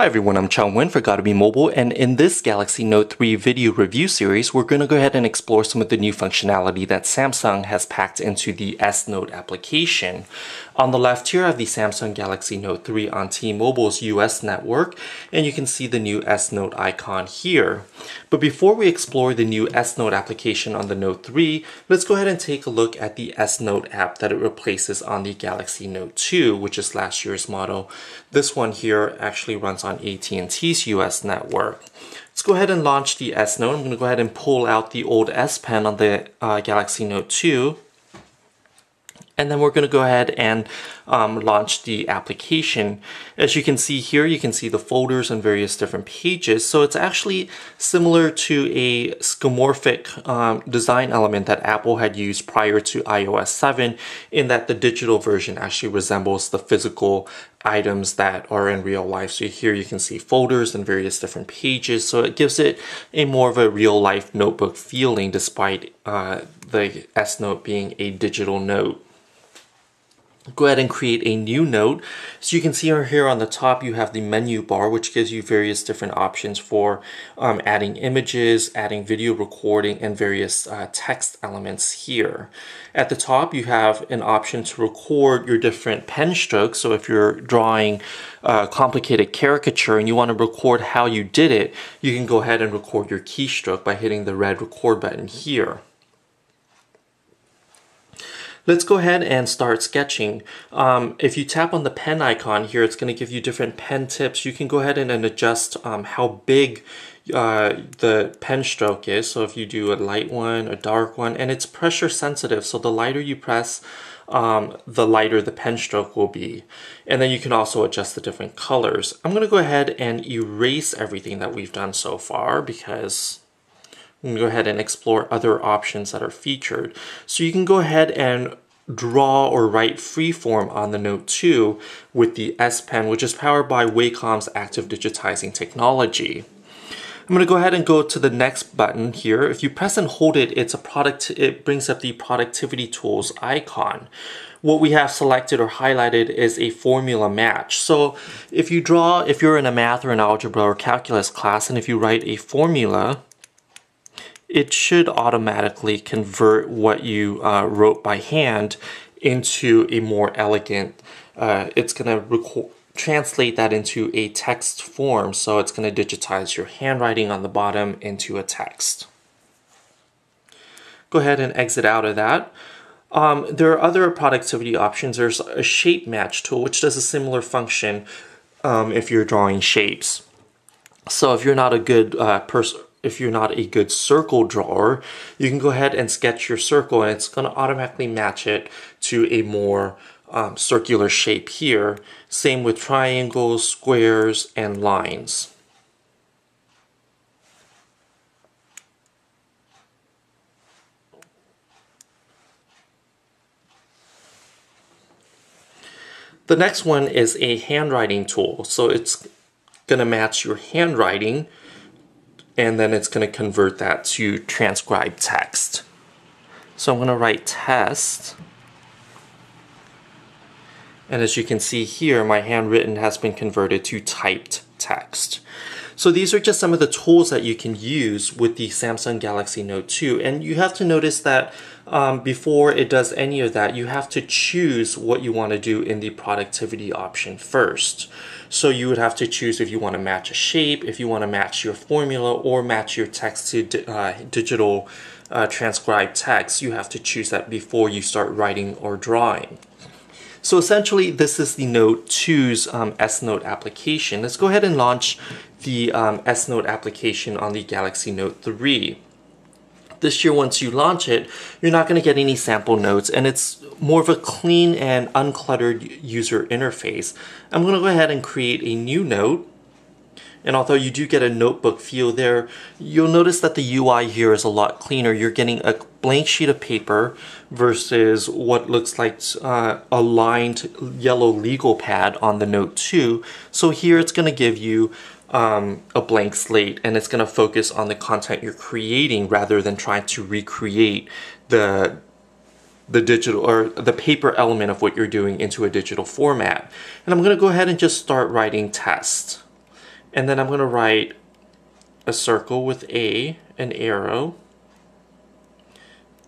Hi everyone, I'm Chang Wen for Gotta Be Mobile, and in this Galaxy Note 3 video review series, we're going to go ahead and explore some of the new functionality that Samsung has packed into the S Note application. On the left here, I have the Samsung Galaxy Note 3 on T-Mobile's US network, and you can see the new S Note icon here. But before we explore the new S Note application on the Note 3, let's go ahead and take a look at the S Note app that it replaces on the Galaxy Note 2, which is last year's model. This one here actually runs on AT&T's US network. Let's go ahead and launch the S Note. I'm going to go ahead and pull out the old S Pen on the Galaxy Note 2. And then we're going to go ahead and launch the application. As you can see here, you can see the folders and various different pages. So it's actually similar to a skeuomorphic design element that Apple had used prior to iOS 7, in that the digital version actually resembles the physical items that are in real life. So here you can see folders and various different pages. So it gives it a more of a real life notebook feeling, despite the S Note being a digital note. Go ahead and create a new note. So you can see here on the top you have the menu bar, which gives you various different options for adding images, adding video recording, and various text elements here. At the top you have an option to record your different pen strokes. So if you're drawing a complicated caricature and you want to record how you did it, you can go ahead and record your keystroke by hitting the red record button here. Let's go ahead and start sketching. If you tap on the pen icon here, it's going to give you different pen tips. You can go ahead and adjust how big the pen stroke is. So if you do a light one, a dark one, and it's pressure sensitive. So the lighter you press, the lighter the pen stroke will be. And then you can also adjust the different colors. I'm going to go ahead and erase everything that we've done so far, because I'm going to go ahead and explore other options that are featured. So you can go ahead and draw or write freeform on the Note 2 with the S Pen, which is powered by Wacom's active digitizing technology. I'm going to go ahead and go to the next button here. If you press and hold it, it brings up the productivity tools icon. What we have selected or highlighted is a formula match. So if you're in a math or an algebra or calculus class, and if you write a formula, it should automatically convert what you wrote by hand into a more elegant, it's going to translate that into a text form. So it's going to digitize your handwriting on the bottom into a text. Go ahead and exit out of that. There are other productivity options. There's a shape match tool, which does a similar function if you're drawing shapes. So if you're not a good if you're not a good circle drawer, you can go ahead and sketch your circle, and it's going to automatically match it to a more circular shape here. Same with triangles, squares, and lines. The next one is a handwriting tool. So it's going to match your handwriting, and then it's going to convert that to transcribed text. So I'm going to write test. And as you can see here, my handwritten has been converted to typed text. So these are just some of the tools that you can use with the Samsung Galaxy Note 2. And you have to notice that before it does any of that, you have to choose what you want to do in the productivity option first. So you would have to choose if you want to match a shape, if you want to match your formula, or match your text to digital transcribed text. You have to choose that before you start writing or drawing. So essentially, this is the Note 2's S Note application. Let's go ahead and launch the S Note application on the Galaxy Note 3. This year, once you launch it, you're not going to get any sample notes, and it's more of a clean and uncluttered user interface. I'm going to go ahead and create a new note. And although you do get a notebook feel there, you'll notice that the UI here is a lot cleaner. You're getting a blank sheet of paper versus what looks like a lined yellow legal pad on the Note 2. So here it's going to give you a blank slate, and it's going to focus on the content you're creating rather than trying to recreate the digital or the paper element of what you're doing into a digital format. And I'm going to go ahead and just start writing test. And then I'm going to write a circle with A, an arrow,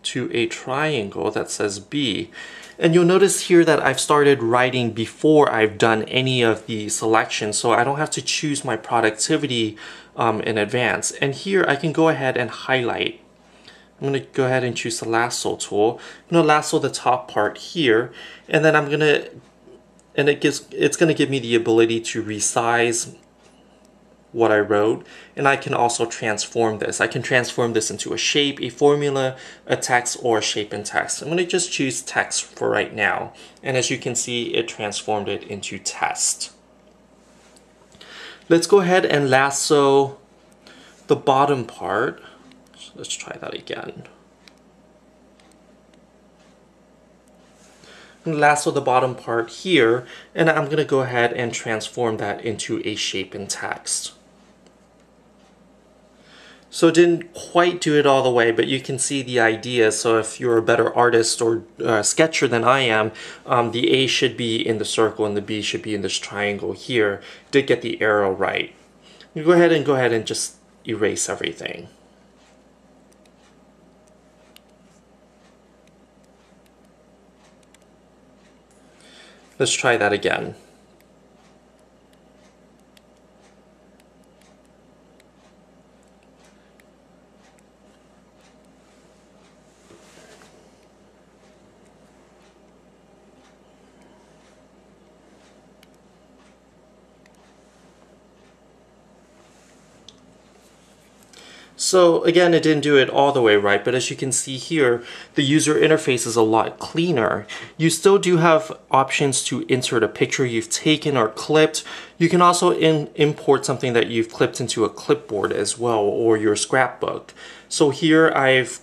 to a triangle that says B. And you'll notice here that I've started writing before I've done any of the selections, so I don't have to choose my productivity in advance. And here I can go ahead and highlight. I'm going to go ahead and choose the lasso tool. I'm going to lasso the top part here, and then it's going to give me the ability to resize what I wrote, and I can also transform this. I can transform this into a shape, a formula, a text, or a shape in text. I'm going to just choose text for right now, and as you can see, it transformed it into test. Let's go ahead and lasso the bottom part. So let's try that again. I'm going to lasso the bottom part here, and I'm going to go ahead and transform that into a shape in text. So it didn't quite do it all the way, but you can see the idea. So if you're a better artist or sketcher than I am, the A should be in the circle and the B should be in this triangle here. Did get the arrow right. You go ahead and just erase everything. Let's try that again. So again, it didn't do it all the way right, but as you can see here, the user interface is a lot cleaner. You still do have options to insert a picture you've taken or clipped. You can also import something that you've clipped into a clipboard as well, or your scrapbook. So here I've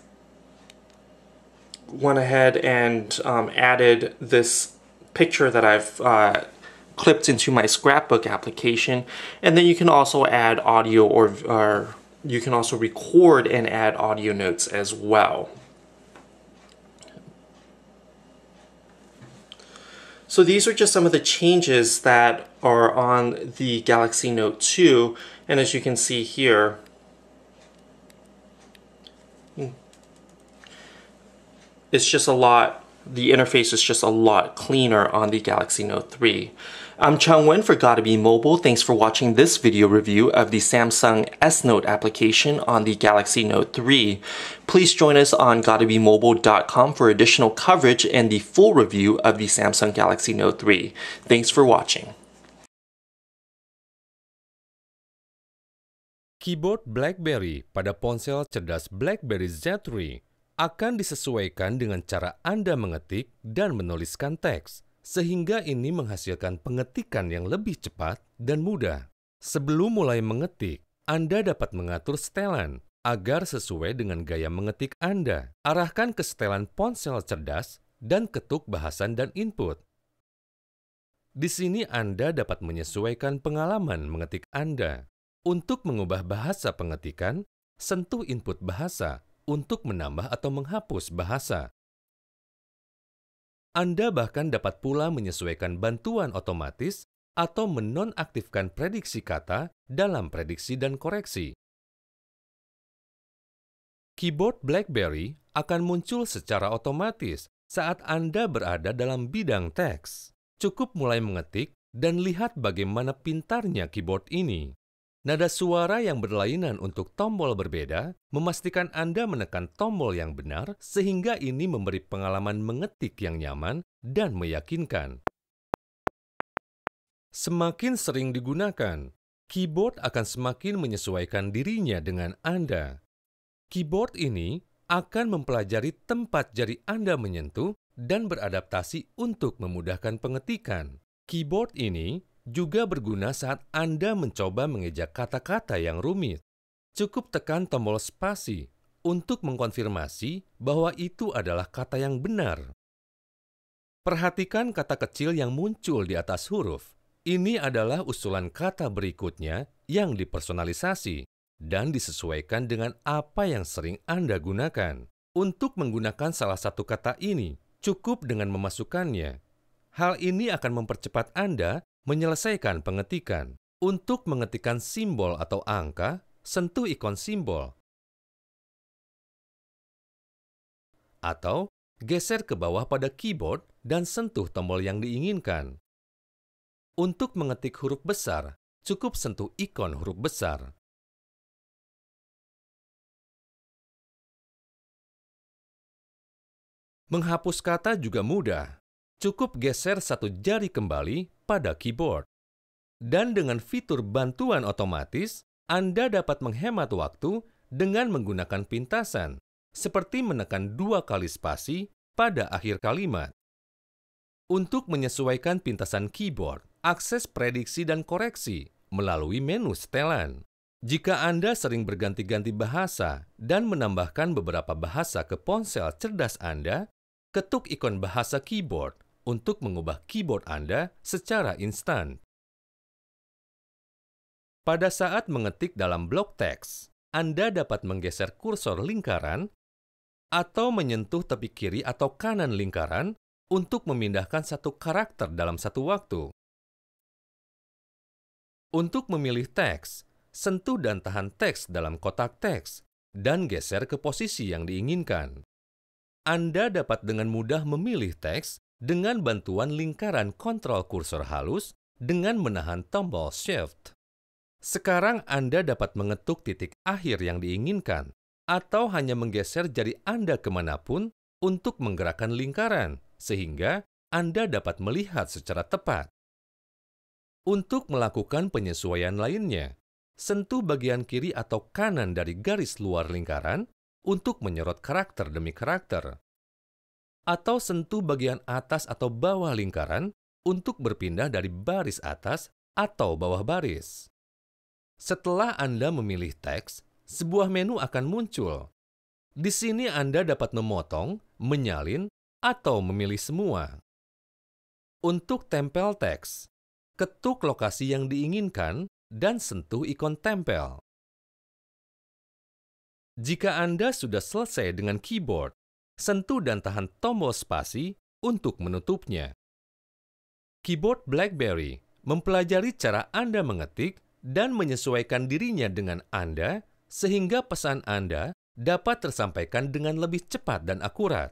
went ahead and added this picture that I've clipped into my scrapbook application, and then you can also add audio or you can also record and add audio notes as well. So these are just some of the changes that are on the Galaxy Note 2, and as you can see here, it's just a lot, the interface is just a lot cleaner on the Galaxy Note 3. I'm Chung Wen for Gotta Be Mobile. Thanks for watching this video review of the Samsung S Note application on the Galaxy Note 3. Please join us on gottabemobile.com for additional coverage and the full review of the Samsung Galaxy Note 3. Thanks for watching. Keyboard BlackBerry pada ponsel cerdas BlackBerry Z3 akan disesuaikan dengan cara Anda mengetik dan menuliskan teks, sehingga ini menghasilkan pengetikan yang lebih cepat dan mudah. Sebelum mulai mengetik, Anda dapat mengatur setelan agar sesuai dengan gaya mengetik Anda. Arahkan ke setelan ponsel cerdas dan ketuk bahasan dan input. Di sini Anda dapat menyesuaikan pengalaman mengetik Anda. Untuk mengubah bahasa pengetikan, sentuh input bahasa untuk menambah atau menghapus bahasa. Anda bahkan dapat pula menyesuaikan bantuan otomatis atau menonaktifkan prediksi kata dalam prediksi dan koreksi. Keyboard BlackBerry akan muncul secara otomatis saat Anda berada dalam bidang teks. Cukup mulai mengetik dan lihat bagaimana pintarnya keyboard ini. Nada suara yang berlainan untuk tombol berbeda memastikan Anda menekan tombol yang benar sehingga ini memberi pengalaman mengetik yang nyaman dan meyakinkan. Semakin sering digunakan, keyboard akan semakin menyesuaikan dirinya dengan Anda. Keyboard ini akan mempelajari tempat jari Anda menyentuh dan beradaptasi untuk memudahkan pengetikan. Keyboard ini juga berguna saat Anda mencoba mengeja kata-kata yang rumit. Cukup tekan tombol spasi untuk mengkonfirmasi bahwa itu adalah kata yang benar. Perhatikan kata kecil yang muncul di atas huruf. Ini adalah usulan kata berikutnya yang dipersonalisasi dan disesuaikan dengan apa yang sering Anda gunakan. Untuk menggunakan salah satu kata ini, cukup dengan memasukkannya. Hal ini akan mempercepat Anda menyelesaikan pengetikan. Untuk mengetikkan simbol atau angka, sentuh ikon simbol. Atau geser ke bawah pada keyboard dan sentuh tombol yang diinginkan. Untuk mengetik huruf besar, cukup sentuh ikon huruf besar. Menghapus kata juga mudah. Cukup geser satu jari kembali pada keyboard. Dan dengan fitur bantuan otomatis, Anda dapat menghemat waktu dengan menggunakan pintasan, seperti menekan 2 kali spasi pada akhir kalimat. Untuk menyesuaikan pintasan keyboard, akses prediksi dan koreksi melalui menu setelan. Jika Anda sering berganti-ganti bahasa dan menambahkan beberapa bahasa ke ponsel cerdas Anda, ketuk ikon bahasa keyboard untuk mengubah keyboard Anda secara instan. Pada saat mengetik dalam blok teks, Anda dapat menggeser kursor lingkaran atau menyentuh tepi kiri atau kanan lingkaran untuk memindahkan satu karakter dalam satu waktu. Untuk memilih teks, sentuh dan tahan teks dalam kotak teks dan geser ke posisi yang diinginkan. Anda dapat dengan mudah memilih teks dengan bantuan lingkaran kontrol kursor halus dengan menahan tombol Shift. Sekarang Anda dapat mengetuk titik akhir yang diinginkan atau hanya menggeser jari Anda kemanapun untuk menggerakkan lingkaran, sehingga Anda dapat melihat secara tepat. Untuk melakukan penyesuaian lainnya, sentuh bagian kiri atau kanan dari garis luar lingkaran untuk menyorot karakter demi karakter. Atau sentuh bagian atas atau bawah lingkaran untuk berpindah dari baris atas atau bawah baris. Setelah Anda memilih teks, sebuah menu akan muncul. Di sini Anda dapat memotong, menyalin, atau memilih semua. Untuk tempel teks, ketuk lokasi yang diinginkan dan sentuh ikon tempel. Jika Anda sudah selesai dengan keyboard, sentuh dan tahan tombol spasi untuk menutupnya. Keyboard BlackBerry mempelajari cara Anda mengetik dan menyesuaikan dirinya dengan Anda sehingga pesan Anda dapat tersampaikan dengan lebih cepat dan akurat.